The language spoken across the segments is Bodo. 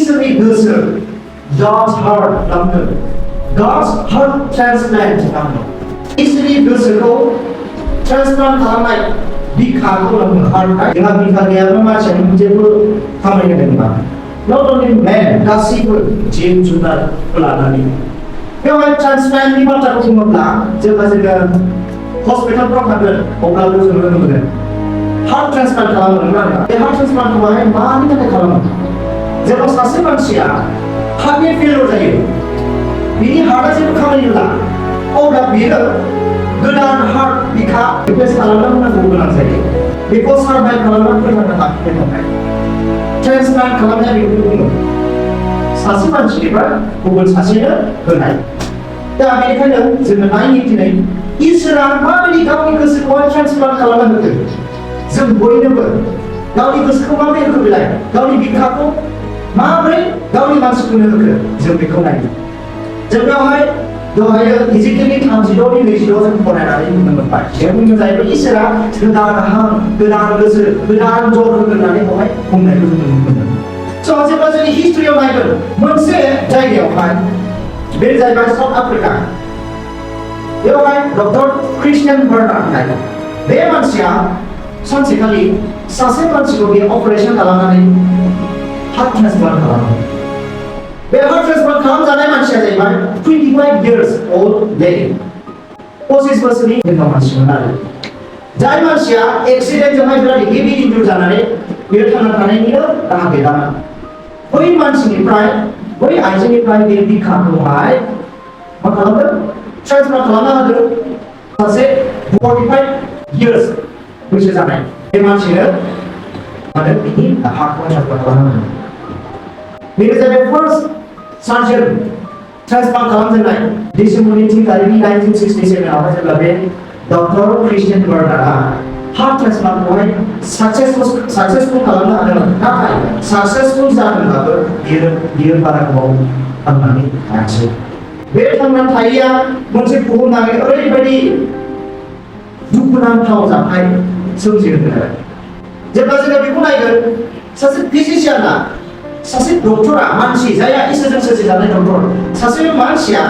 इसोरनि गोसो God's heart खालामनो God's heart transplant खालामनो इसोरनि गोसोखौ ट्रान्सप्लान्ट खालामनाय बिखाखौ लाबोनो हार्टआ जोंहा बिखा गैयाब्ला मानसिया जेबो खामानि होनाय नङा not only man गासैबो जिब जुनारखौ लानानै बेवहाय ट्रान्सप्लान्टनि बाथ्राखौ बुङोब्ला जेब्ला जोङो हस्पिटालफ्राव थांगोन अब्लाबो जों नुनो मोनगोन हार्ट ट्रान्सप्लान्ट खालामो नङा बे हार्ट ट्रान्सप्लान्टखौहाय मानि थाखाय खालामो जेब्ला सासे मानसिया हार्टनि फेलियर जायो बिनि हार्टआ जेबो खामानि होला अब्ला बियो गोदान हार्ट बिखा रिप्लेस खालामनांगौ गोनां जायो बेखौ सारभाइभ खालामनानै फोथांनो लाखिनो थाखाय ट्रान्सप्लान्ट खालामनाय बेखौ बुङो सासे मानसिनिफ्राय गुबुन सासेनो होनाय दा बेनिखायनो जोङो नायनो दिनै इसोरा माबायदि गावनि गोसोखौहाय ट्रान्सप्लान्ट खालामना होदों जों बयनोबो गावनि गोसोखौ माबोरै होखोलाय गावनि बिखाखौ माबोरै गावनि मानसिफोरनो होखो जों बेखौ नायनो जों बेवहाय दहाय इजिकेलनि 32 नि 22 जों फरायनानै नुनो मोनबाय बेयाव बुंनो जाहैबाय इसोरा गोदान हां गोदान गोसो गोदान जर होगोन होननानै बेवहाय बुंनायखौ जों नुनो मोनदों स' जेब्ला जोंनि हिस्ट्रियाव नायगोन मोनसे जायगायावहाय बे जाहैबाय साउथ आफ्रिका बेवहाय डक्टर क्रिस्टियान बार्नार्ड होननाय बे मानसिया सानसेखालि सासे मानसिखौ बे अपारेशन खालामनानै हार्ट ट्रान्सप्लान्ट खालामो बे हार्ट ट्रान्सप्लान्ट खालामजानाय मानसिया जाहैबाय 25 years old lady 25 बोसोरनि हिनजाव मानसिमोन आरो जाय मानसिया एक्सिडेन्टजोंहाय बिराद हेभि इन्जुर जानानै बेयो थांना थानायनिनो राहा गैयामोन बै मानसिनिफ्राय बै आइजोनिफ्राय बे बिखाखौहाय मा खालामदों ट्रान्सप्लान्ट खालामना होदों सासे 45 years बैसो जानाय बे मानसिनो माने बिनि हार्टखौ ट्रान्सप्लान्ट खालामना होदों बेनो जाबाय फार्स्ट सार्जन ट्रान्सप्लान्ट खालामजेननाय डिसेम्बरनि 3 तारिखनि 1967 आवहाय जेब्ला बे डक्टर क्रिस्टियान बार्नार्डआ हार्ट ट्रान्सप्लान्टखौहाय साक्सेसफुल खालामनो हादोंमोन नाथाय साक्सेसफुल जादोंब्लाबो बियो बारा गोबाव थांनानै थायासै बे थांनानै थायैया मोनसे बुहुमनाङै ओरैबायदि दुखुनांथाव जाथाय सोमजिहोदों आरो जेब्ला जोङो बेखौ नायगोन सासे फिजिशियाना सासे डक्टरा मानसि जायहा इसोरजों सोरजिजानाय डक्टर सासे मानसिया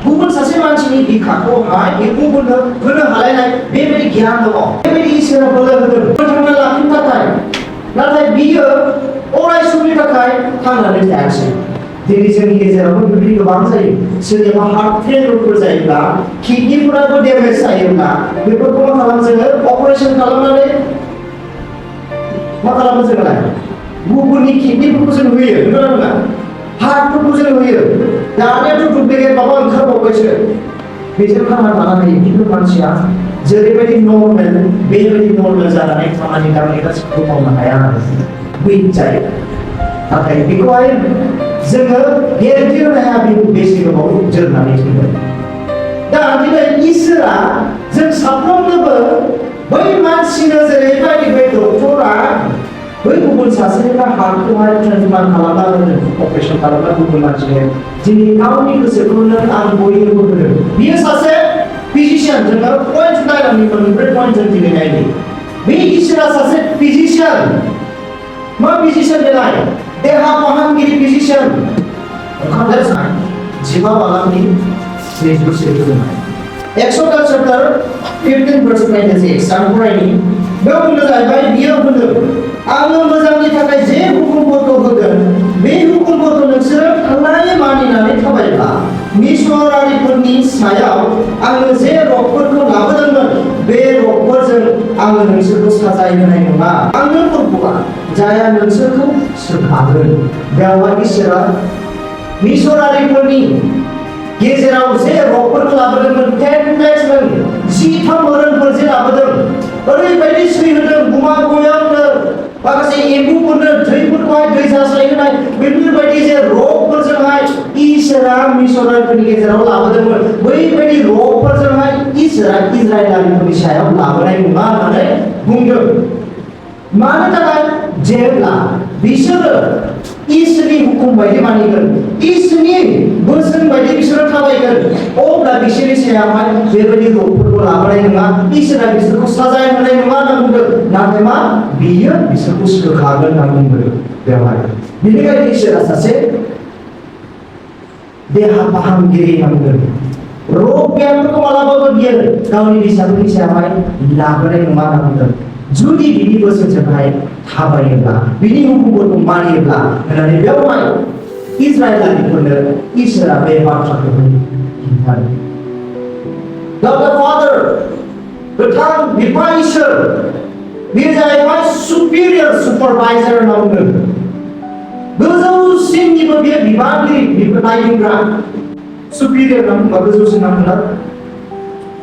गुबुन सासे मानसिनि बिखाखौहाय गुबुननो होनो हालायनाय बेबायदि गियान दङ बेबायदि इसोरा बोलो होदों फोथांना लाखिनो थाखाय नाथाय बियो अराय समनि थाखाय थांनानै थायासै दिनै जोंनि गेजेरावबो बेबायदि गोबां जायो सोरनिबा हार्ट फेलियरफोर जायोब्ला किडनिफोराबो डेमेज जायोब्ला बेफोरखौ मा खालामो जोङो अपारेशन खालामनानै मा खालामो जोङो गुबुननि किडनिफोरखौ जों होयो नंगौना नङा हार्टफोरखौ जों होयो दानियाथ' डुप्लिकेट माबा ओंखारबावबायसो बेजों खामानि लानानै खिन्थु मानसिया जेरैबायदि नर्मेल बेबायदि नर्मेल जानानै खामानि दामानि गासैखौबो मावनो हाया आरो उइक जायो नाथाय बेखौहाय जोङो गेरेन्टि होनो हाया बे बेसे गोबाव जोरनानै थागोन दा दिनै इसोरा जों साफ्रोमनोबो बै मानसिनो जेरैबायदि बे डक्टरा बै गुबुन सासेनिफ्राय हार्टखौहाय ट्रान्सप्लान्ट खालामना होदों अपारेशन खालामना गुबुन मानसिनो दिनै गावनि गोसोखौनो आं बयनोबो होदों बियो सासे फिजिशियान जोङो पइन्ट नायनानै मोनब्रै पइन्ट जों दिनै नायनि बे इसोरा सासे फिजिशियान मा फिजिशियान बेलाय देहा फाहामगिरि फिजिशियान ओंखारनाय 15 बालामनि 22 एक्सोडास चैप्टार 15 verse 26 आं फरायनि बेयाव बुंनो जाहैबाय बियो बुंदों आङो मोजांनि थाखाय जे हुकुमफोरखौ होगोन बे हुकुमफोरखौ नोंसोरो थांनानै मानिनानै थाबायब्ला मिशनारिफोरनि सायाव आङो जे रगफोरखौ लाबोदोंमोन बे रगफोरजों आङो नोंसोरखौ साजाय होनाय नङा आंनो फोरबुआ जाया नोंसोरखौ सोखागोन बेवहाय इसोरा मिशनारिफोरनि गेजेराव जे रगफोरखौ लाबोदोंमोन 10 प्लेग्समोन 13 ओरोनफोर जे लाबोदों ओरैबायदि सै होदों गुमा गयावनो माखासे एम्फौफोरनो दैफोरखौहाय दै जास्लाय होनाय बेफोरबायदि जे रगफोरजोंहाय इसोरा मिशनारिफोरनि गेजेराव लाबोदोंमोन बैबायदि रगफोरजोंहाय इसोरा इजराइलारिफोरनि सायाव लाबोनाय नङा होननानै बुंदों मानो थाखाय जेब्ला बिसोरो इसोरनि हुकुम बायदि मानिगोन इसोरनि बोसोन बायदि बिसोरो थाबायगोन अब्ला बिसोरनि सायावहाय बेबायदि रगफोरखौ लाबोनाय नङा इसोरा बिसोरखौ साजाय होनाय नङा होनना बुंदों नाथाय मा बियो बिसोरखौ सोखागोन होनना बुंदों बेवहाय बेनिखायनो इसोरा सासे देहा फाहामगिरि नांगोन रग बेरामफोरखौ मालाबाबो बियो गावनि फिसाफोरनि सायावहाय लाबोनाय नङा नांगोन जुदि बिनि बोसोनजोंहाय थाबायोब्ला बिनि हुकुमफोरखौ मानियोब्ला होननानै बेवहाय इजराइलारिफोरनो इसोरा बे बाथ्राखौ खिन्थादों God the Father गोथां बिफा इसोर बेयो जाहैबाय सुपिरियर सुपारभाइजार नांगोन गोजौसिननिबो बेयो बिबानगिरि बेखौ नायदिंग्रा सुपिरियर नांगौबा गोजौसिन नांगोन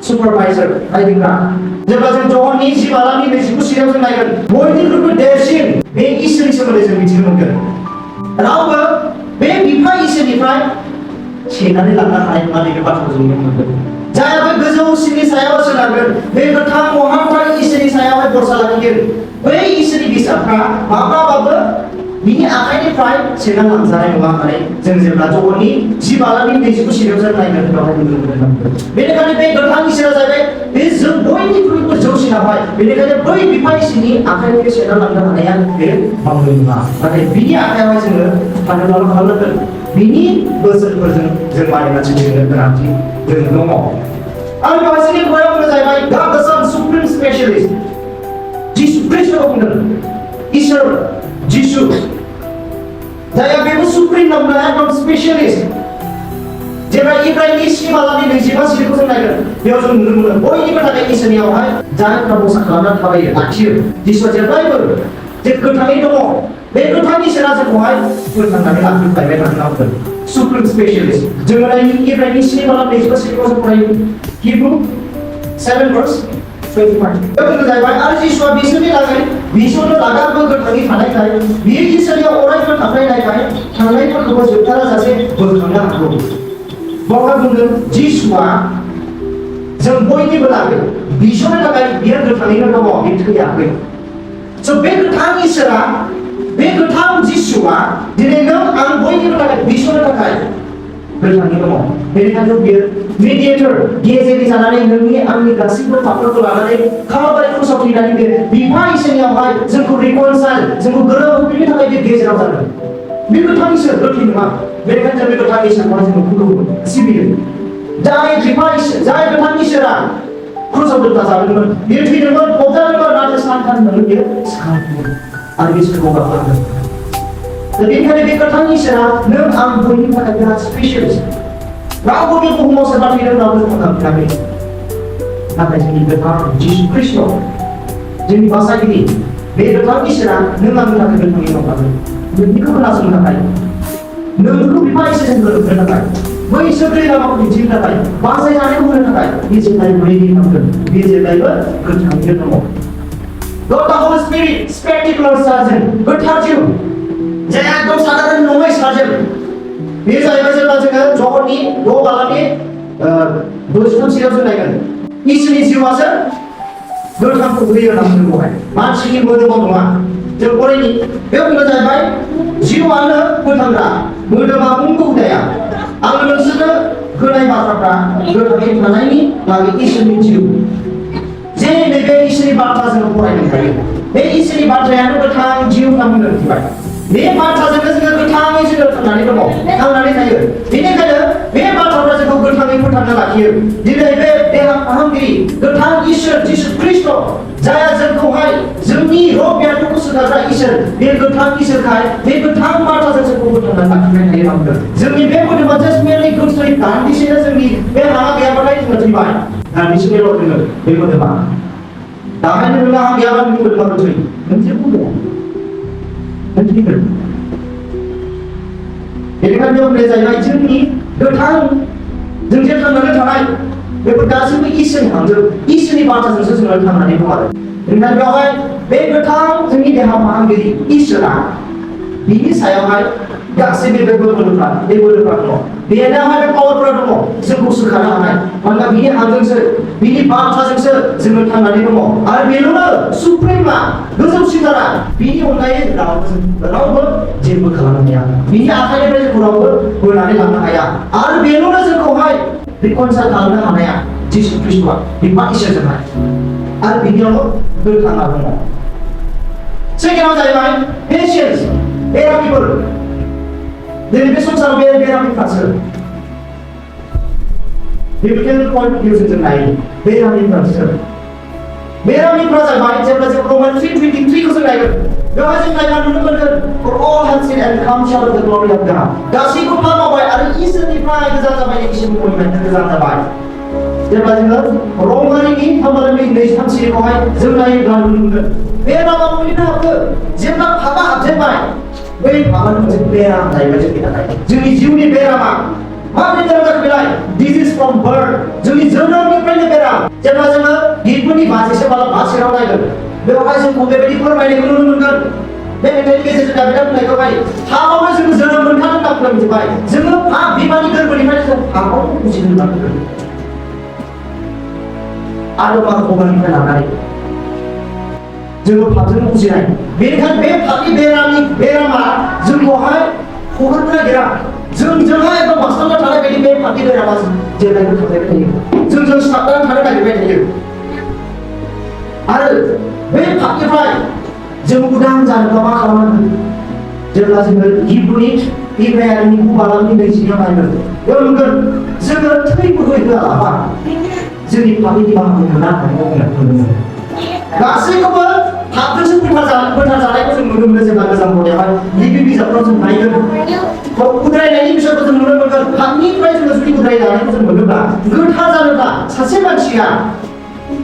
सुपारभाइजार नायदिंग्रा जेब्ला जों जहननि 19:29 सिरियाव जों नायगोन बयनिख्रुइबो देरसिन बे इसोरनि सोमोन्दै जों मिथिनो मोनगोन रावबो बे बिफा इसोरनिफ्राय सेनानै लानो हानाय नङा नैबे बाथ्राखौ जों नुनो मोनगोन जाय बे गोजौसिननि सायाव सोनारगोन बे गोथां महानथार इसोरनि सायावहाय भरसा लाखिगोन बै इसोरनि बिसाफ्रा माब्लाबाबो बिनि आखाइनिफ्राय सेना लांजानाय नङा होननानै जों जेब्ला जहननि 19:29 सिरियाव जों नायगोन बेवहाय नुनो मोनगोन बेनिखायनो बे गोथां इसोरा जाहैबाय बे जों बयनिख्रुइबो जौसिनावहाय बेनिखायनो बै बिफा इसोरनि आखाइनिफ्राय सेना लांनो हानाया बे मावनो नङा नाथाय बिनि आखाइयावहाय जोङो थानोब्ला खालामनांगोन बिनि बोसोनफोरजों जों मानिना सोलिनो गोनांथि जों दङ आरो बेवहाय जोंनि जाहैबाय God the Son Supreme Specialist जिसु ख्रीष्टखौ बुंदों इसोर जिसु जायहा बेबो सुप्रिम नाम एकदम स्पेशलिस्ट जेब्ला इब्राहिमनि 19:25 सिरिखौ जों नायगोन बेयाव जों नुनो मोनो बयनिबो थाखाय इसोरनियावहाय जायफ्रा भरसा खालामनानै थाबायो लाखियो जिसुआ जेब्लायबो जे गोथाङै दङ बे गोथां इसोरा जोंखौहाय फोथांनानै लाखिबाय थानांगोन सुप्रिम स्पेशलिस्ट जोङो नायनि इब्राहिमनि 19:25 सिरिखौ जों फरायो हिब्रु 7:25 बेयाव जाहैबाय आरो जिसुआ बिसोरनो लागाबो गोथाङै थानायखाय बियो इसोरनियाव अरायबो थानायखाय थांनायफोरखौबो जोबथारा जासे बोखांनो हागौ बावहाय बुंदों जिसुआ जों बयनिबो लागै बिसोरनो थाखाय बियो गोथाङैनो दङ बे थैयाखै स' बे गोथां इसोरा बे गोथां जिसुआ दिनै नों आं बयनिबो थाखाय बिसोरनो थाखाय गोथाङै दङ बेनिखायनो बियो मेडिएटर गेजेरि जानानै नोंनि आंनि गासैबो पापफोरखौ लानानै खामाबारि क्रुसाव थैनानै बे बिफा इसोरनियावहाय जोंखौ रिकनसाइल जोंखौ गोरोबहोफिननो थाखाय बे गेजेराव जादों बे गोथां इसोर गोथै नङा बेनिखायनो जों बे गोथां इसोरखौहाय जोङो खुलुमो सिबियो जाय बिफा इसोर जाय गोथां इसोरा क्रुसाव दोनना जादोंमोन बियो थैदोंमोन फबजादोंमोन नाथाय सानथामजोंनो बियो सिखारदोंमोन आरो बिसोरखौ गाबलांदों बेनिखायनो बे गोथां इसोरा नों आं बयनिबो थाखाय बिराद स्पेशलिस्ट रावबो बे बुहुमाव सोरबा थैदोंब्लाबो थांफिनाखै नाथाय जोंनि गोथां जिसु ख्रीष्ट जोंनि बासागिरि बे गोथां इसोरा नों आंनि थाखाय गोथाङै दंब्लाबो नोंनिखौ खोनासंनो थाखाय नोंखौ बिफा इसोरजों गोरोबहोनो थाखाय बै इसोरनि लामाखौ दिन्थिनो थाखाय बासायजानायखौ होनो थाखाय बे जेब्लायबो रेडि थांगोन बे जेब्लायबो गोथाङैनो दङ God the Holy Spirit spectacular surgeon गोथार जिउ जाय एकदम साधारन नङै सार्जन बेयो जाहैबाय जेब्ला जोङो जहननि 6:63 सिरियाव जों नायगोन इसोरनि जिउआसो गोथांखौ होयो होनना बुंदों बेवहाय मानसिनि मोदोमाव नङा जों फरायनि बेयाव बुंनो जाहैबाय जिउआनो फोथांग्रा मोदोमा मुंखौ उदाया आङो नोंसोरनो होनाय बाथ्राफ्रा गोथाङै थानायनि बागै इसोरनि जिउ जे नैबे इसोरनि बाथ्रा जोङो फरायनो हायो बे इसोरनि बाथ्रायानो गोथां जिउ होनना बुंदों बे बाथ्राजोंनो जोङो गोथाङै जोङो थांनानै दङ थांनानै थायो बेनिखायनो बे बाथ्राफ्रा जोंखौ गोथाङै फोथांना लाखियो दिनै बे देहा फाहामगिरि गोथां इसोर जिसु ख्रीष्ट जायहा जोंखौहाय जोंनि रग बेरामफोरखौ सोखाग्रा इसोर बे गोथां इसोरखाय बे गोथां बाथ्राजों जोंखौ फोथांना लाखिबाय थायो नांगोन जोंनि बे मोदोमा जास्ट मेनलि गोथै दान्दिसेनो जोंनि बे हारा गैयाबाथाय जोङो थैबाय दान्दिसेल' जोङो बे मोदोमा दाहायनो नोंना हा गैयाबा नोंनि मोदोमा गोथै नों जेबो गैया बेनिखायनो बेयाव बुंनाय जाहैबाय जोंनि गोथां जों जे थांनानै थानाय बेफोर गासैबो इसोरनि हांजों इसोरनि बाथ्राजोंसो जोङो थांनानै दं आरो बेनिखायनो बेवहाय बे गोथां जोंनि देहा फाहामगिरि इसोरा बिनि सायावहाय गासैबो बे बोलोफ्रा दङ बेनावहाय बे पावारफोरा दङ जोंखौ सोखानो हानाय मानोना बिनि हांजोंसो बिनि बाथ्राजोंसो जोङो थांनानै दङ आरो बेल'नो सुप्रिमा गोजौसिनथारा बिनि अनगायै रावबो जेबो खालामनो हाया बिनि आखाइनिफ्राय जोंखौ रावबो बोनानै लांनो हाया आरो बेल'नो जोंखौहाय रिकनसाइल खालामनो हानाया जिसु ख्रीष्टआ बिफा इसोरजोंहाय आरो बिनियावल' गोथाङा दङ सेकेन्डआव जाहैबाय पेशेन्स बेरामिफोर दिनै बे संसाराव बे बेरामिफ्रासो बिब्लिकेल पइन्ट अफ भिउ जों नायो बेरामिफ्रासो बेरामिफ्रा जाबाय जेब्ला जों रमान 3:23 खौ जों नायगोन बेवहाय जों नायना नुनो मोनगोन for all have sinned and come short of the glory of God गासैबो पाप मावबाय आरो इसोरनिफ्राय गोजान जाबाय इसोरनि अननायनिफ्राय गोजान जाबाय जेब्ला जोङो रमारिनि थामबारनि 2-3 खौहाय जों नायोब्ला नुनो मोनगोन बे रामाव नुनो हाबो जेब्ला पापा हाबजेनबाय बै पापानि मोनसे बेराम जाहैबाय जोंनि थाखाय जोंनि जिउनि बेरामा माबोरै बेराम जाखो बेलाय disease from birth जोंनि जोनोमनिफ्रायनो बेराम जेब्ला जोङो गितफोरनि बाजिसे बा बासेराव नायगोन बेवहाय जों बेबायदि फोरमायनायखौ नुनो मोनगोन बे मेथाइनि गेजेरजों दाबिदा बुंनायखौहाय पापावनो जोङो जोनोम मोनखादों होनना फोरमायबाय जोङो पाप बिमानि गोरबोनिफ्राय जों पापाव बुजिनो मोनगोन आरो पापनिफ्राय लानानै जोङो पापजों बुजिनाय बेनिखायनो बे पापनि बेरामा जोंखौहाय हगारनो नागिरा जोंजोंहाय एकदम बास्ताबना थानाय बायदि बे पापनि बेरामा जेब्लायबो थाबाय थायो जोंजों सिथाबनानै थानो नागिरबाय थायो आरो बे पापनिफ्राय जों उदां जानोब्ला मा खालामनांगोन जेब्ला जोङो इब्राहिमनि 9:20 नायगोन बेयाव नुगोन जोङो थै बोहैहोआलाबा जोंनि पापनि निमाहाखौ मोना होननानै बुंदों गासैखौबो पापजोंसो फोथार जानायखौ जों नुनो मोनो जेब्ला गोजाम बर'आवहाय लिपि बिजाबफ्राव जों नायगोन उद्रायनायनि बिसयखौ जों नुनो मोनगोन पापनिफ्राय जोङो जुदि उद्राय जानायखौ जों मोनोब्ला गोथार जानोब्ला सासे मानसिया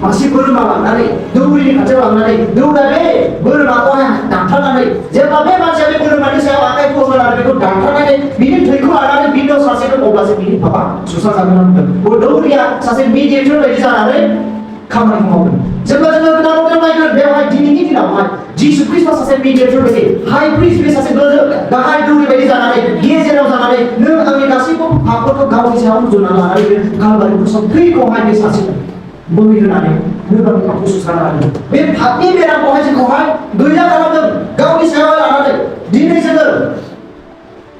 मासे बोरमा लांनानै दौरिनि खाथियाव लांनानै दौरा बे बोरमाखौहाय दानथारनानै जेब्ला बे मानसिया बे बोरमानि सायाव आखाइखौ होनानै बेखौ दानथारनानै बिनि थैखौ लानानै बिनियाव सासेखौ अब्लासो बिनि पापा सुस्रांजागोन होनदों दौरिया सासे मिडिएटर बायदि जानानै खामानि मावदों जेब्ला जोङो गोदान मडेल नायगोन बेवहाय दिनैनि दिनावहाय जिसु ख्रिस्टआ सासे मिडिएटर बायदि हाइ प्रिस्ट बे सासे गाहाय दौरि बायदि जानानै गेजेराव जानानै नों आंनि गासैबो पापफोरखौ गावनि सायाव रुजुना लानानै बे कालभारि क्रसआव थैखौहाय बे सासे बोहैहोनानै नों पापखौ सुस्रांनो हादों बे पापनि बेरामखौहाय जोंखौहाय गैया खालामदों गावनि सायाव लानानै दिनै जोङो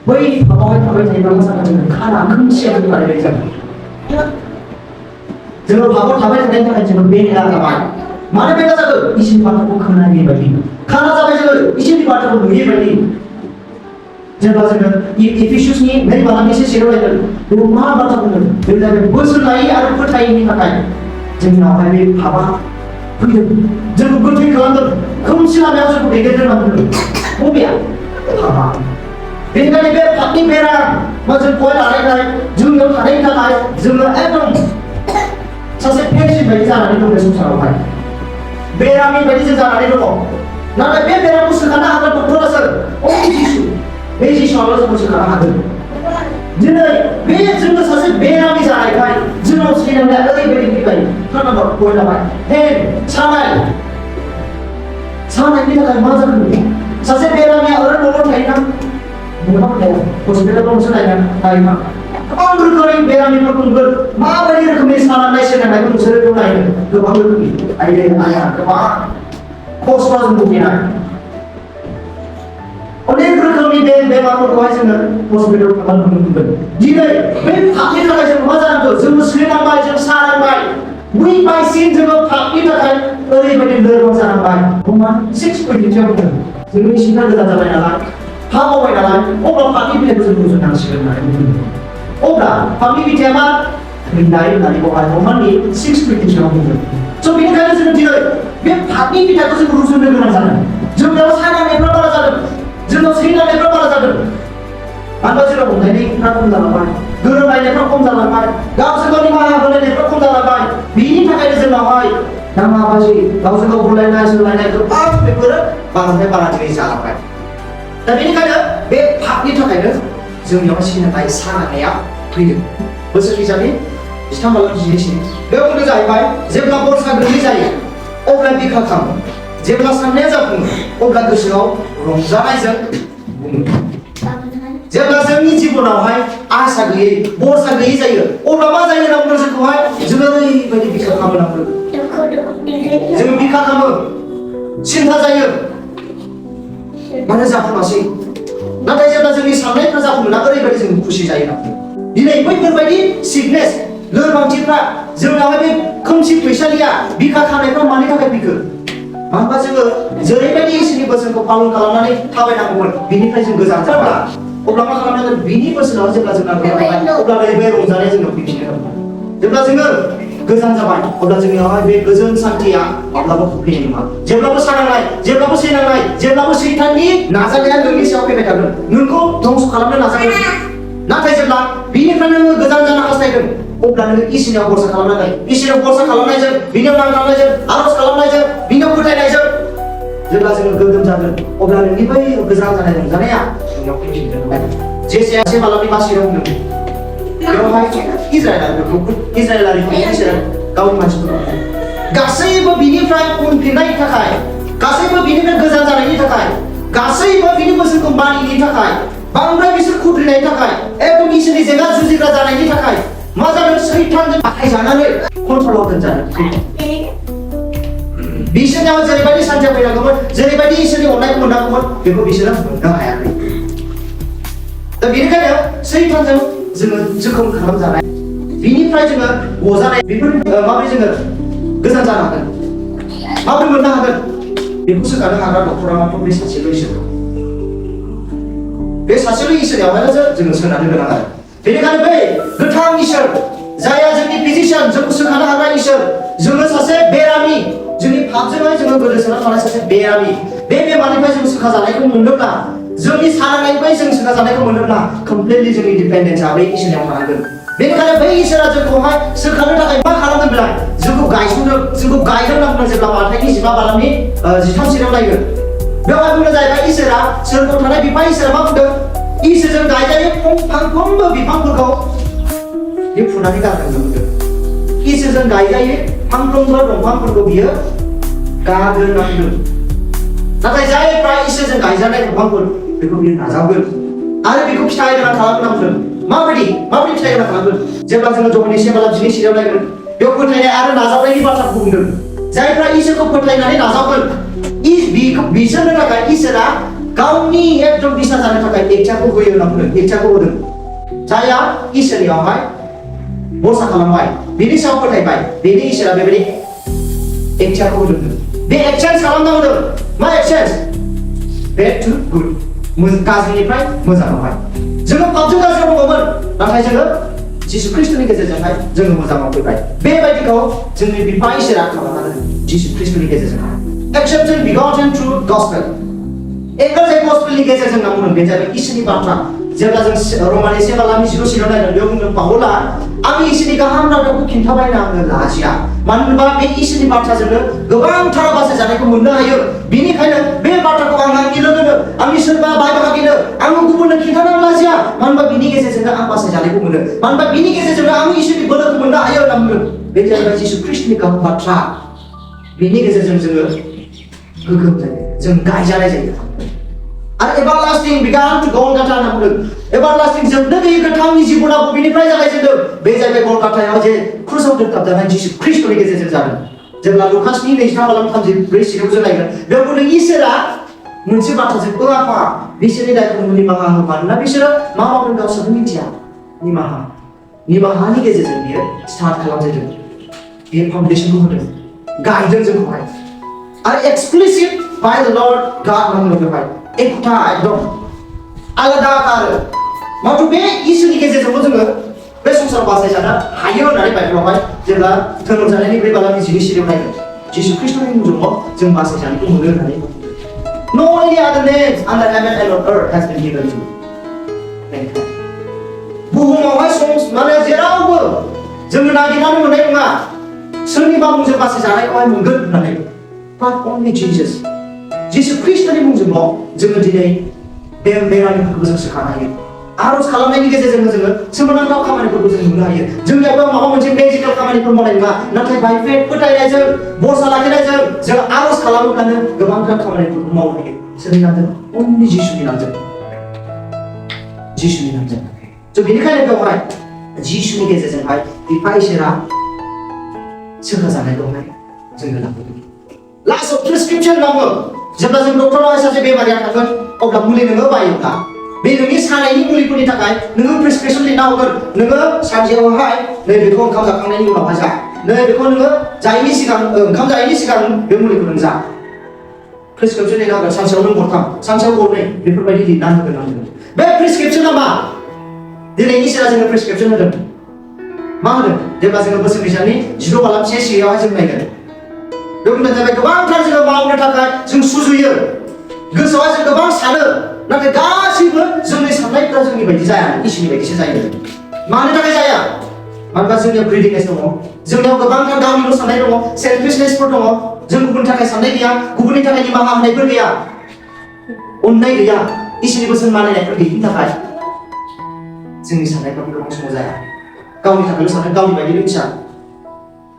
बै पापावहाय थाबाय थायोब्ला मा जागोन जोङो खाना खोमसियाव थानाय जागोन जोङो पापाव थाबाय थानायनि थाखाय जोङो बेरा जाबाय मानो बेरा जागोन इसोरनि बाथ्राखौ खोनायै बायदि खाना जाबाय जोङो इसोरनि बाथ्राखौ नुयै बायदि जेब्ला जोङो एफिसुसनि 2:6 नायगोन बेयाव मा बाथ्रा बुंदों बे जाबाय बोसोर लायै आरो फोथायैनि थाखाय जोंनावहाय बे पापा फैदों जोंखौ गोथै खालामदों खोमसि लामायाव जोंखौ दैदेनदों होनना बुंदों बबेया पापा बेनिखायनो बे पापनि बेराम बा जोंखौहाय लानायखाय जोंनियाव थानायनि थाखाय जोङो एकदम सासे पेन्सिल बायदि जानानै दं बे संसारावहाय बेरामि बायदि जों जानानै दङ नाथाय बे बेरामखौ सोखानो हागोन डक्टरासो जिसु बे जिसुआल' जोंखौ सोखानो हागोन दिनै बे जोङो सासे बेरामि जानायखाय जोंनाव सैनाया ओरैबायदि फैबाय नाम्बार पइन्ट जाबाय हेन सानायनि थाखाय मा जागोन सासे बेरामिया ओरैनो न'आव थायोना न'आव थाया हस्पिटालावसो नायोना गोबां रोखोमनि बेरामिफोर नुगोन माबायदि रोखोमनि सानाय सोलोंनायखौ नोंसोरो नायनो गोबां रोखोमनि आइया गोबां खस्थ'जों भुगिनाय अनेक रोखोमनि बेमारफोरखौहाय जोङो हस्पिटालाव थांनानै नुनो मोनगोन दिनै बे पापनि थाखाय जों मा जानांगौ जों सोलिनांबाय जों सानांबाय उइक बाय सिन जोङो पापनि थाखाय ओरैबायदि लोरबां जानांबाय रमान 6:20 बुंदों जोंनि सिन्था गोजान जाबाय नालाय पाप मावबाय नालाय अब्ला पापनि बिलाइखौ जों रुजुनांसिगोन होननानै बुंदों अब्ला पापनि बिथाया मा थैनाय होननानै बेवहाय रमाननि 6:20 बुंदों स' बेनिखायनो जों दिनै बे पापनि बिथाखौ जों रुजुनो गोनां जादों जोंनियाव सानायफ्रा बारा जादों जोंनाव सैनायफ्रा बारा जादों मानोना जोंनाव हमनायफ्रा खम जालांबाय गोरोबलायनायफ्रा खम जालांबाय गावजों गावनि माहा होलायनायफ्रा खम जालांबाय बिनि थाखायनो जोंनावहाय दाङाबाजि गावजों गाव बुलायनाय सोलायनाय गोबां बेफोरो बांद्राय बारा दिनै जालांबाय दा बेनिखायनो बे पापनि थाखायनो जोंनियावहाय सैनाय सानाया फैदों बोसोर बिजाबनि 13:23 बेयाव बुंदों जाहैबाय जेब्ला बरसा गोरलै जायो अब्ला बिखा खामो जेब्ला साननाया जाफुङो अब्ला गोसोआव रंजानायजों बुङो जेब्ला जोंनि जिबनावहाय आसा गैयै बरसा गैयै जायो अब्ला मा जायो होनना बुंदों जोंखौहाय जोङो ओरैबायदि बिखा खामो होनना बुंदों जोङो बिखा खामो सिन्था जायो मानो जाफुङासै नाथाय जेब्ला जोंनि साननायफ्रा जाफुङोना ओरैबायदि जों खुसि जायो ना दिनै बैफोरबायदि सिकनेस लोरबांथिफ्रा जोंनावहाय बे खोमसि फैसालिया बिखा खानायफ्रा मानि थाखाय फैखो मानोना जोङो जेरैबायदि इसोरनि बोसोनखौ पालन खालामनानै थाबायनांगौमोन बिनिफ्राय जों गोजान जाब्ला अब्ला मा खालामनांगोन बिनि बोसोनाव जेब्ला जोंना बेयावहाय अब्ला बे रंजानाया जोंनाव फैफिनो जेब्ला जोङो गोजान जाबाय अब्ला जोंनियावहाय बे गोजोन सान्थिया माब्लाबा फैनाय नङा जेब्लाबो सानांनाय जेब्लाबो सैनांनाय जेब्लाबो सैताननि नाजानाया नोंनि सायाव फैबाय थागोन नोंखौ धंस खालामनो नाजागोन नाथाय जेब्ला बिनिफ्राय नोङो गोजान जानो हास्थायदों अब्ला नोङो इसोरनियाव भरसा खालामनांगोन इसोरनियाव भरसा खालामनायजों बिनियाव नांथाबनायजों आरज खालामनायजों बिनियाव फोथायनायजों जेब्ला जोङो गोगोम जागोन अब्ला नोंनि बै गोजान जानाय रंजानाया नोंनाव फैफिनगोन जेसे मालाबनि मासियाव बुंदों बेवहाय इजराइलारिफोरनि इसोरा गावनि मानसिफोरखौ गासैबो बिनिफ्राय उनफिननायनि थाखाय गासैबो बिनिफ्राय गोजान जानायनि थाखाय गासैबो बिनि बोसोनखौ मानियैनि थाखाय बांद्राय बिसोर खुद्रिनायनि थाखाय एकदम इसोरनि जेंना जुजिग्रा जानायनि थाखाय मा जादों सैतानजों बाहायजानानै कन्ट्रलाव दोनजादों बिसोरनाव जेरैबायदि सान्थिया फैनांगौमोन जेरैबायदि इसोरनि अननायखौ मोननांगौमोन बेखौ बिसोरो मोननो हायाखै दा बेनिखायनो सैतानजों जोङो जोखोम खालामजानाय बिनिफ्राय जोङो गजानाय बेफोर माबोरै जोङो गोजान जानो हागोन माबोरै मोननो हागोन बेखौ सोखानो हाग्रा डक्टरा मात्र बे सासेल' इसोर बे सासेल' इसोरनियावहाय जोङो सोनारनो गोनां आरो बेनिखायनो बै गोथां इसोर जायहा जोंनि फिजिशियान जोंखौ सोखानो हाग्रा इसोर जोङो सासे बेरामि जोंनि पापजोंहाय जोङो गोदोसोना थानाय सासे बेरामि बे बेमारनिफ्राय जों सोखाजानायखौ मोनोब्ला जोंनि सानायनिफ्राय जों सोखाजानायखौ मोनोब्ला कमप्लिटलि जोंनि डिपेन्डेन्सआ बै इसोरनियाव थानांगोन बेनिखायनो बै इसोरा जोंखौहाय सोखानो थाखाय मा खालामदोंब्ला जोंखौ गायसनदों जोंखौ गायदों होनना बुंदों जेब्ला माथाइनि 15 बालामनि 13 सिरियाव नायगोन बेवहाय बुंनो जाहैबाय इसोरा सोरगोआव थानाय बिफा इसोरा मा बुंदों इसोरजों गायजायो फांफ्रोमबो बिफांफोरखौ बे फुनानै गारदों बुंदों इसोरजों गायजायो फांफ्रोमबो दंफांफोरखौ बियो गारगोन होनना बुंदों नाथाय जायफ्रा इसोरजों गायजानाय दंफांफोर बेखौ बियो नाजावगोन आरो बेखौ फिथाइ गोनां खालामगोन होनना बुंदों माबायदि फिथाइ गोनां खालामगोन जेब्ला जोङो जहनि 1 बालाम 10 सिरियाव नायगोन बेयाव फोथायनाय आरो नाजावनायनि बाथ्राखौ बुंदों जायफ्रा इसोरखौ फोथायनानै नाजावगोन बिसोरनो थाखाय इसोरा गावनि एकदम बिसा जानो थाखाय इच्छाखौ होयो होनना बुंदों इच्छाखौ होदों जायहा इसोरनियावहाय भरसा खालामबाय बिनि सायाव फोथायबाय बेनि इसोरा बेबायदि इच्छाखौ होदों बे एक्सचेन्ज खालामना होदों मा एक्सचेन्ज बेड टु गुड गाज्रिनिफ्राय मोजाङावहाय जोङो पापजों गाज्रियाव दङमोन नाथाय जोङो जिसु ख्रिस्टनि गेजेरजोंहाय जोङो मोजाङाव फैबाय बेबायदिखौ जोंनि बिफा इसोरा खालामना होदों जिसु ख्रिस्टनि गेजेरजों एक्सेप्टेड बिगटेन थ्रु गस्पेल एंगेल गस्पेलनि गेजेरजों होनना बुंदों बे जाबाय इसोरनि बाथ्रा जेब्ला जों रमानि 1 बालामनि 10 सिरियाव नायगोन बेयाव बुंदों पाउला आं इसोरनि गाहाम रादाबखौ खिन्थाबायना आङो लाजिया मानो होनबा बे इसोरनि बाथ्राजोंनो गोबांथार बासायजानायखौ मोननो हायो बेनिखायनो बे बाथ्राखौ आं आंनि लोगोनो आंनि सोरबा बाय बाहागिनो आं गुबुननो खिन्थानो लाजिया मानो होनबा बिनि गेजेरजोंनो आं बासायजानायखौ मोनो मानो होनबा बिनि गेजेरजोंनो आं इसोरनि बोलोखौ मोननो हायो होनना बुंदों बे जाहैबाय जिसु ख्रिस्टनि गाहाम बाथ्रा बिनि गेजेरजों जोङो गोग्गोम जायो जों गायजानाय जायो आरो एभारलास्टिं बिगान टु गलगाथा होनना बुंदों एभारलास्टिं जोबनो गैयै गोथांनि जिबना बबेनिफ्राय जागायजेनदों बे जाहैबाय गलगाथायाव जे क्रुसाव दोनथाबजानाय जिसु ख्रिस्टनि गेजेरजों जादों जेब्ला लुकासनि 2 बालाम 34 सिरियाव जों नायगोन बेयाव बुंदों इसोरा मोनसे बाथ्राजों आफा बिसोरनि दायखौ निमाहा हो मानोना बिसोरो मा मावदों गावसोरनो मिथिया निमाहानि गेजेरजों बियो स्टार्ट खालामजेनदों बियो फाउन्डेसनखौ होदों गायदों जोंखौहाय आरो explicit by the lord God होनना बेवहाय एकथा एकदम आलादा आरो माथ्र बे इसोरनि गेजेरजोंबो जोङो बे संसाराव बासायजानो हायो होननानै बाइबेलावहाय जेब्ला धोरोम जानायनि 2 बालामनि 10 सिरियाव नायगोन जिसु ख्रिस्टनि मुंजोंल' जों बासायजानायखौ मोनो होननानै No any other names under heaven and on earth has been given to mankind. बुहुमावहाय माने जेरावबो जोङो नागिरनानै मोननाय नङा सोरनिबा मुंजों बासायजानायखौहाय मोनगोन होननानै but only Jesus जिसु ख्रिस्टनि मुंजोंल' जोङो दिनै बे बेरामिफोरखौ जों सोखानो हायो आरज खालामनायनि गेजेरजों जोङो सोमोनांथाव खामानिफोरखौ जों नुनो हायो जोंनियाव माबा मोनसे मेजिकेल खामानिफोर मावनाय नङा नाथाय बाय फेथ फोथायनायजों भरसा लाखिनायजों जों आरज खालामोब्लानो गोबांथार खामानिफोरखौ मावनो हायो सोरनि नामजों अनलि जिसुनि नामजों स' बेनिखायनो बेवहाय जिसुनि गेजेरजोंहाय बिफा इसोरा सोखाजानायखौहाय जोङो लाबोदों लास्ट अफ प्रेसक्रिप्शन नांगौ जेब्ला जों डक्टरनाव सासे बेमारिया थागोन अब्ला मुलि नोङो बायोब्ला बे नोंनि सानायनि मुलिफोरनि थाखाय नोङो प्रेसक्रिप्शन लिरना हरगोन नोङो सानसेयावहाय नैबेखौ ओंखाम जाखांनायनि उनावहाय जा नैबेखौ नोङो जायैनि सिगां ओंखाम जायैनि सिगां बे मुलिखौ नों जा प्रेसक्रिप्शन लिरना होगोन सानसेयाव नों गरथाम सानसेयाव गरनै बेफोरबायदि लिरना होगोन आंनो बे प्रेसक्रिप्शना मा दिनै इसोरा जोंनो प्रेसक्रिप्शन होदों मा होदों जेब्ला जोङो बोसोर गोजाननि 16 बालाम से सियावहाय जों नायगोन बे बुंनाय जाबाय गोबांथार जोङो मावनो थाखाय जों सुजुयो गोसोआव जों गोबां सानो नाथाय गासैबो जोंनि साननायफोरा जोंनि बायदि जाया इसोरनि बायदिसो जायो मानो थाखाय जाया मानोना जोंनियाव ग्रेडिनेस दङ जोंनियाव गोबांथार गावनिल' साननाय दङ सेल्फिशनेसफोर दङ जों गुबुननि थाखाय साननाय गैया गुबुननि थाखाय निमाहा होनायफोर गैया अननाय गैया इसोरनि बोसोन मानिनायफोर गैयिनि थाखाय जोंनि साननायफ्रा गोबां समाव जाया गावनि थाखायल' सानो गावनि बायदिल' इच्छा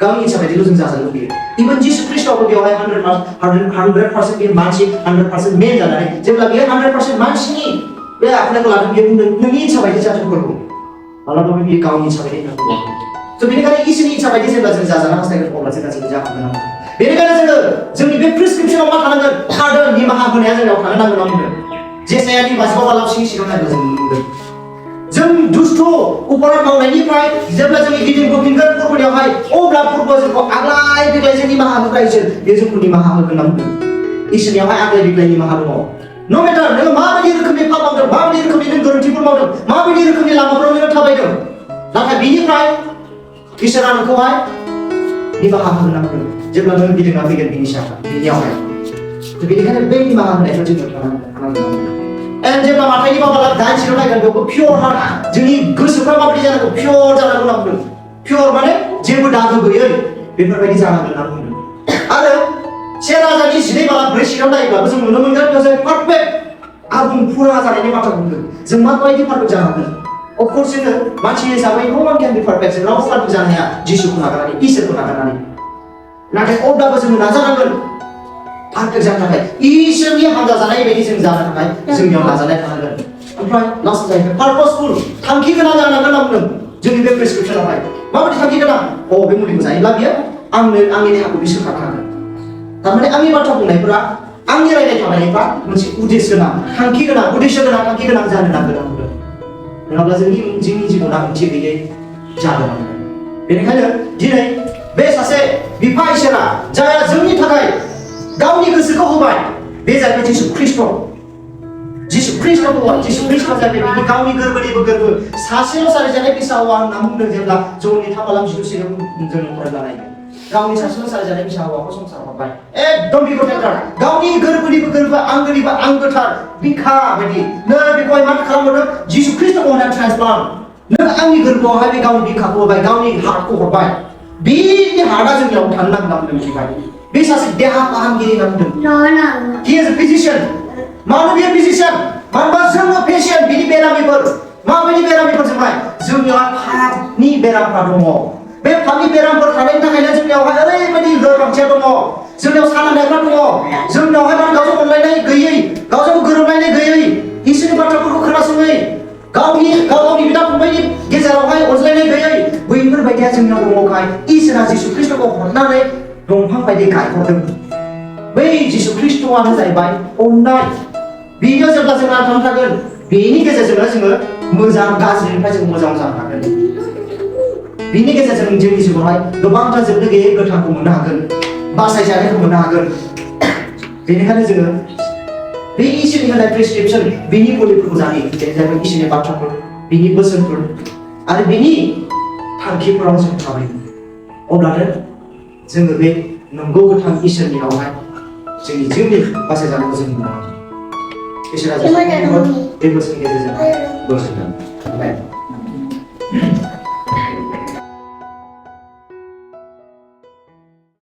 गावनि इच्छा बायदिल' जों जाजानो लुबैयो इभेन जिसु ख्रीष्टआबो बेवहाय 100% बे मानसि 100% मेन जानानै जेब्ला बेयो 100% मानसिनि बे आखुथायखौ लादों बेयो बुंदों नोंनि इच्छा बायदि जाथोंफोरखौ मालाबाबो बेयो गावनि इच्छा बायदि होननांगौ थ' बेनिखायनो इसोरनि इच्छा बायदि जेब्ला जों जाजानो हास्थायगोन अब्ला जों गासैबो जाखांगोन बेनिखायनो जोङो जोंनि बे प्रेसक्रिप्शनाव मा थानांगोन पार्डन निमाहा होनाया जोंनाव थानो नांगोन आंनो जेसायानि 22 बालामसिनि सिगां नायब्ला जों नुनो मोनगोन जों दुष्ट अपराध मावनायनिफ्राय जेब्ला जोंनि गिदिर बोफिनगोन फोरबोयावहाय अब्ला फोरबोआ जोंखौ आग्लाय बिग्लाय जों निमाहा होग्रा इसोर बे जोंखौ निमाहा होगोन होनना बुंदों इसोरनियावहाय आग्लाय बिग्लाय निमाहा दङ नो मेटार नोङो माबायदि रोखोमनि पाप मावदों माबायदि रोखोमनि नों गोरोन्थिफोर मावदों माबायदि रोखोमनि लामाफोराव नोङो थाबायदों नाथाय बिनिफ्राय इसोरा नोंखौहाय निमाहा होगोन होनना बुंदों जेब्ला नों गिदिंना फैगोन बिनियावहाय बेनिखायनो बे निमाहा होनायखौ जोङो खालामनांगोन एन्ड जेब्ला माथाइनि बाबाला दाइन सिङाव नायगोन बेयावबो पियर हार्ट जोंनि गोसोफ्रा माबायदि जानांगौ पियर जानांगौ होनना बुंदों पियर माने जेबो दागो गैयै बेफोरबायदि जानांगोन होनना बुंदों आरो से राजानि 12 बाला 4 सिङाव नायोब्लाबो जों नुनो मोनगोन बेयाव जों पारफेक्ट आबुं फुरा जानायनि बाथ्रा बुंदों जों माबायदि पारफेक्ट जानो हागोन अफकर्स जोङो मानसि हिसाबै नो वान क्यान बि पारफेक्ट जों रावबो पारफेक्ट जानो हाया जिसुखौ नागारनानै इसोरखौ नागारनानै नाथाय अब्लाबो जों नाजानांगोन पारफेक्ट जानो थाखाय इसोरनि हामजा जानाय बायदि जों जानो थाखाय जोंनियाव नाजानाय थानांगोन ओमफ्राय लास्ट जाहैबाय पारपसफुल थांखि गोनां जानांगोन होनना बुंदों जोंनि बे प्रेसक्रिप्शनावहाय माबायदि थांखि गोनां बे मुलिखौ जायोब्ला बियो आंनि देहाखौ बिसोर खालामनो हागोन थारमाने आंनि बाथ्रा बुंनायफोरा आंनि रायज्लाय थानायफ्रा मोनसे उद्देश्य गोनां थांखि गोनां उद्देश्य गोनां थांखि गोनां जानो नांगोन आं बुंदों नङाब्ला जोंनि जिबना ओंथि गैयै जानो नांगोन बेनिखायनो दिनै बे सासे बिफा इसोरा जायहा जोंनि थाखाय गावनि गोसोखौ होबाय बे जाबाय जिसु ख्रीष्ट जिसु ख्रीष्टआ जाबाय बिनि गावनि गोरबोनिबो गोरबो सासेल' सारिजानाय फिसा हौवा होनना बुंदों जेब्ला जौनि 3 बालाम 12 सिगां जों फरायलानाय गावनि सासेल' सारिजानाय फिसा हौवाखौ संसाराव हरबाय एकदम बिगथार गावनि गोरबोनिबो गोरबो आंगोनिबो आंगोथार बिखा बायदि नों बेखौहाय मा खालामहरदों जिसु ख्रीष्टखौ होनानै ट्रान्सप्लान्ट नों आंनि गोरबोआवहाय बे गावनि बिखाखौ होबाय गावनि हार्टखौ हरबाय बेनि हार्टआ जोंनियाव थानो नांगौ होनदों बे सासे देहा फाहामगिरि होनना बुंदों he is a physician मानो बियो फिजिशियान मानोबा जोङो पेशेन्ट बिनि बेरामिफोर माबायदि बेरामिफोरजोंहाय जोंनियाव फापनि बेरामफ्रा दङ बे फापनि बेरामफोर थानायनि थाखायनो जोंनियावहाय ओरैबायदि लोरबांथिया दङ जोंनियाव सानायफ्रा दङ जोंनियावहाय गावजों अनलायनाय गैयै गावजों गोरोबलायनाय गैयै इसोरनि बाथ्राफोरखौ खोनासङै गावनि बिदा फंबायनि गेजेरावहाय अनज्लायनाय गैयै बैफोरबायदिया जोंनियाव दङखाय इसोरा जिसु ख्रीष्टखौ हरनानै दंफां बायदि गायहरदों बै जिसु ख्रीष्टआनो जाहैबाय अननाय बियो जेब्ला जों थांना थागोन बेनि गेजेरजोंनो जोङो मोजां गाज्रिनिफ्राय जों मोजां जानो हागोन बिनि गेजेरजों जोंनि जिउआवहाय गोबांथार जोबनो गैयै गोथांखौ मोननो हागोन बासायजानायखौ मोननो हागोन बेनिखायनो जोङो बे इसोरनि होनाय प्रेसक्रिप्शन बिनि मुलिफोरखौ जायो जायफोर इसोरनि बाथ्राफोर बिनि बोसोनफोर आरो बिनि थांखिफोराव जों थाबायो अब्लानो जोङो बे नंगौ गोथां इसोरनियावहाय जोंनि जिउनि बासायजानायखौ जों नुनो हागोन इसोरा जोंखौ बे बोसोरनि गेजेरजों बोसोन होगोन